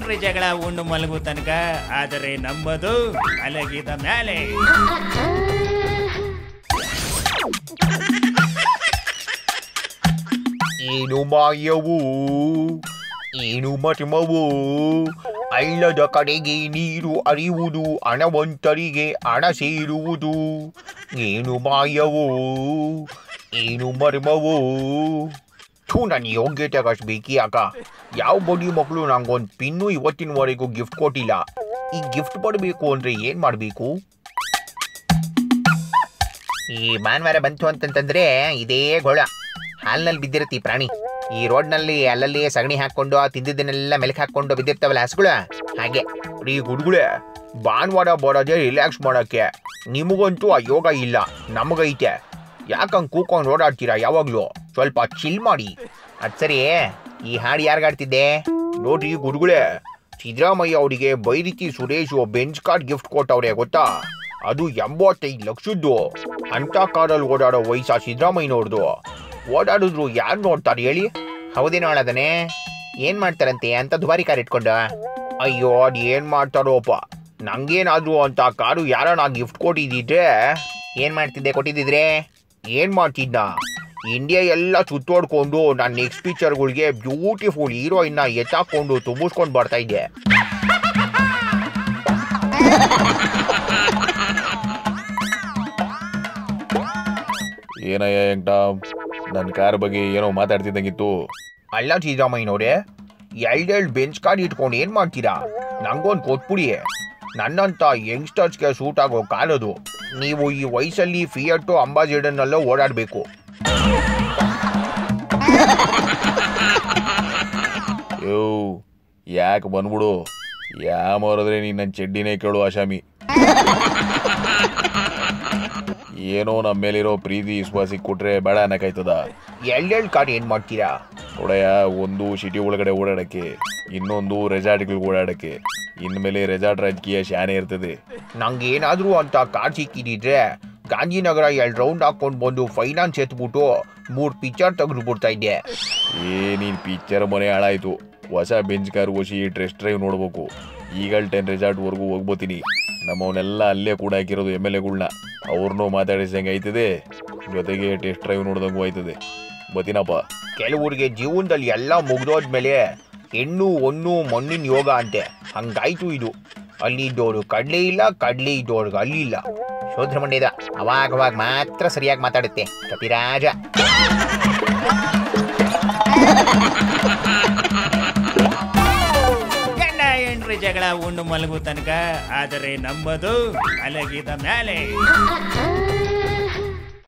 ಏನ್ರಿ ಜಗಳ ಉಂಡು ಮಲಗು ತನಕ, ಆದರೆ ನಂಬದು ಮಲಗಿದ ಮೇಲೆ. ಏನು ಮಾಯವು, ಏನು ಮರ್ಮವು, ಹಳ್ಳದ ಕಡೆಗೆ ನೀರು ಹರಿಯುವುದು, ಹಣವಂತರಿಗೆ ಹಣ ಸೇರುವುದು. ಏನು ಮಾಯವು, ಏನು ಮರ್ಮವು. ನನ್ನ ಯೋಗ್ಯತೆ ಬೇಕಿ ಅಕ್ಕ. ಯಾವ ಬಡಿ ಮಕ್ಕಳು ನಂಗೊಂದು ಪಿನ್ನು ಇವತ್ತಿನವರೆಗೂ ಗಿಫ್ಟ್ ಕೊಟ್ಟಿಲ್ಲ. ಈ ಗಿಫ್ಟ್ ಪಡಬೇಕು ಅಂದರೆ ಏನು ಮಾಡಬೇಕು? ಈ ಭಾನುವಾರ ಬಂತು ಅಂತಂತಂದ್ರೆ ಇದೇ ಗೋಳ. ಹಾಲ್ನಲ್ಲಿ ಬಿದ್ದಿರತ್ತಿ ಪ್ರಾಣಿ. ಈ ರೋಡ್ನಲ್ಲಿ ಅಲ್ಲಲ್ಲಿ ಸಗಣಿ ಹಾಕೊಂಡು ತಿಂದಿದ್ದನ್ನೆಲ್ಲ ಮೆಲಕ್ ಹಾಕೊಂಡು ಬಿದ್ದಿರ್ತಾವಲ್ಲ ಹಸುಗಳು, ಹಾಗೆ. ಈ ಗುಡ್ಗುಳೆ ಭಾನುವಾರ ಬರೋದೇ ರಿಲ್ಯಾಕ್ಸ್ ಮಾಡೋಕ್ಕೆ. ನಿಮಗಂತೂ ಆ ಯೋಗ ಇಲ್ಲ, ನಮಗೈತೆ. ಯಾಕಂಗೆ ಕೂಕೊಂಡು ಓಡಾಡ್ತೀರಾ ಯಾವಾಗಲೂ? ಸ್ವಲ್ಪ ಚಿಲ್ ಮಾಡಿ. ಅದು ಸರಿ, ಈ ಹಾಡು ಯಾರಿಗಾಡ್ತಿದ್ದೆ? ನೋಡ್ರಿ ಗುಡ್ಗುಳೆ, ಸಿದ್ದರಾಮಯ್ಯ ಅವರಿಗೆ ಬೈರಿತಿ ಸುರೇಶು ಬೆಂಚ್ ಕಾರ್ಡ್ ಗಿಫ್ಟ್ ಕೊಟ್ಟವ್ರೆ ಗೊತ್ತಾ? ಅದು 85 ಲಕ್ಷದ್ದು. ಅಂಥ ಕಾರಲ್ಲಿ ಓಡಾಡೋ ವಯಸ್ಸ ಸಿದ್ದರಾಮಯ್ಯನವ್ರದ್ದು. ಓಡಾಡಿದ್ರು ಯಾರು ನೋಡ್ತಾರೆ ಹೇಳಿ? ಹೌದೇನೋ ಹೇಳದನೆ. ಏನು ಮಾಡ್ತಾರಂತೆ ಅಂತ ದುಬಾರಿ ಕಾರ್ ಇಟ್ಕೊಂಡು? ಅಯ್ಯೋ, ಅದು ಏನು ಮಾಡ್ತಾರೋಪ್ಪ. ನಂಗೇನಾದ್ರು ಅಂತ ಕಾರು ಯಾರನ್ನ ಗಿಫ್ಟ್ ಕೊಟ್ಟಿದ್ದಿದ್ರೆ ಏನು ಮಾಡ್ತಿದ್ದೆ? ಕೊಟ್ಟಿದ್ದಿದ್ರೆ ಏನು ಮಾಡ್ತಿದ್ದ? ಇಂಡಿಯಾ ಎಲ್ಲ ಸುತ್ತೋಡ್ಕೊಂಡು ನಾನು ನೆಕ್ಸ್ಟ್ ಪಿಕ್ಚರ್ಗಳಿಗೆ ಬ್ಯೂಟಿಫುಲ್ ಹೀರೋಯಿನ್ನ ಎತ್ತಾಕೊಂಡು ತುಂಬಿಸ್ಕೊಂಡು ಬರ್ತಾ ಇದ್ದೆ. ಏನಯ್ಯ ವೆಂಕಟಮ್, ನನ್ನ ಕಾರ್ ಬಗ್ಗೆ ಏನೋ ಮಾತಾಡ್ತಿದ್ದಂಗಿತ್ತು. ಅಲ್ಲ ಸಿದ್ದರಾಮಯ್ಯನವ್ರೆ, ಎರಡೆರಡು ಬೆಂಚ್ ಕಾರ್ಡ್ ಇಟ್ಕೊಂಡು ಏನು ಮಾಡ್ತೀರಾ? ನಂಗೊಂದು ಕೊಟ್ಬಿಡಿ. ನನ್ನಂಥ ಯಂಗ್ಸ್ಟರ್ಸ್ಗೆ ಸೂಟ್ ಆಗೋ ಕಾರದು. ನೀವು ಈ ವಯಸ್ಸಲ್ಲಿ ಫಿಯಟ್ಟು ಅಂಬಾಸಿಡರ್ನಲ್ಲೂ ಓಡಾಡಬೇಕು. ಯೋ, ಯಾಕೆ ಬಂದ್ಬಿಡು. ಯಾಮೋರಿದ್ರೆ ನೀನು ನನ್ನ ಚಡ್ಡಿನೇ ಕೇಳು ಆಶಾಮಿ. ಏನೋ ನಮ್ಮ ಮೇಲಿರೋ ಪ್ರೀತಿ ವಿಶ್ವಾಸಿಗೆ ಕೊಟ್ರೆ ಬೇಡ ಅನ್ನಕಾಯ್ತದ? ಎರಡೆರಡು ಕಾರ್ಡ್ ಏನು ಮಾಡ್ತೀರಾ? ನೋಡಯ್ಯ, ಒಂದು ಸಿಟಿ ಒಳಗಡೆ ಓಡಾಡಕ್ಕೆ, ಇನ್ನೊಂದು ರೆಸಾರ್ಟ್ಗಳಿಗೆ ಓಡಾಡಕ್ಕೆ. ಇನ್ಮೇಲೆ ರೆಸಾರ್ಟ್ ರಾಜಕೀಯ ಶಾನೆ ಇರ್ತದೆ. ನಂಗೆ ಏನಾದರೂ ಅಂತ ಕಾರ್ಡ್ ಸಿಕ್ಕಿದ್ರೆ ಗಾಂಧಿನಗರ 2 ರೌಂಡ್ ಹಾಕೊಂಡು ಬಂದು ಫೈನಾನ್ಸ್ ಎತ್ಬಿಟ್ಟು 3 ಪಿಕ್ಚರ್ ತೆಗೆದು ಬಿಡ್ತಾ ಇದ್ದೆ. ನೀನು ಪಿಕ್ಚರ್ ಮನೆ ಹಾಳಾಯ್ತು. ಹೊಸ ಬೆಂಚ್ ಕಾರ್ ಓಸಿ ಟೆಸ್ಟ್ ಡ್ರೈವ್ ನೋಡ್ಬೇಕು. ಈಗಲ್ 10 ರೆಸಾರ್ಟ್ವರೆಗೂ ಹೋಗ್ಬೋತೀನಿ. ನಮ್ಮವನ್ನೆಲ್ಲ ಅಲ್ಲೇ ಕೂಡ ಹಾಕಿರೋದು MLAಗಳ್ನ. ಅವ್ರನ್ನೂ ಮಾತಾಡಿಸಂಗೆ ಆಯ್ತದೆ, ಜೊತೆಗೆ ಟೆಸ್ಟ್ ಡ್ರೈವ್ ನೋಡ್ದಂಗೂ ಆಯ್ತದೆ. ಬತ್ತೀನಪ್ಪ. ಕೆಲವ್ರಿಗೆ ಜೀವನದಲ್ಲಿ ಎಲ್ಲ ಮುಗ್ದೋದ್ಮೇಲೆ ಹೆಣ್ಣು ಹೊನ್ನು ಮಣ್ಣಿನ ಯೋಗ ಅಂತೆ. ಹಂಗಾಯ್ತು ಇದು. ಅಲ್ಲಿದ್ದವರು ಕಡ್ಲೆ ಇಲ್ಲ, ಕಡ್ಲೆ ಇದ್ದವ್ರಿಗೆ ಅಲ್ಲಿಲ್ಲ. ಶೋದ್ರ ಮಂಡ್ಯದ ಅವಾಗವಾಗ ಮಾತ್ರ ಸರಿಯಾಗಿ ಮಾತಾಡುತ್ತೆ ಕಪಿರಾಜ. ಗಂಡ ಹೆಂಡ್ರಿ ಜಗಳ ಉಂಡು ಮಲಗು ತನಕ, ಆದರೆ ನಂಬದು ಮಲಗಿದ ಮೇಲೆ.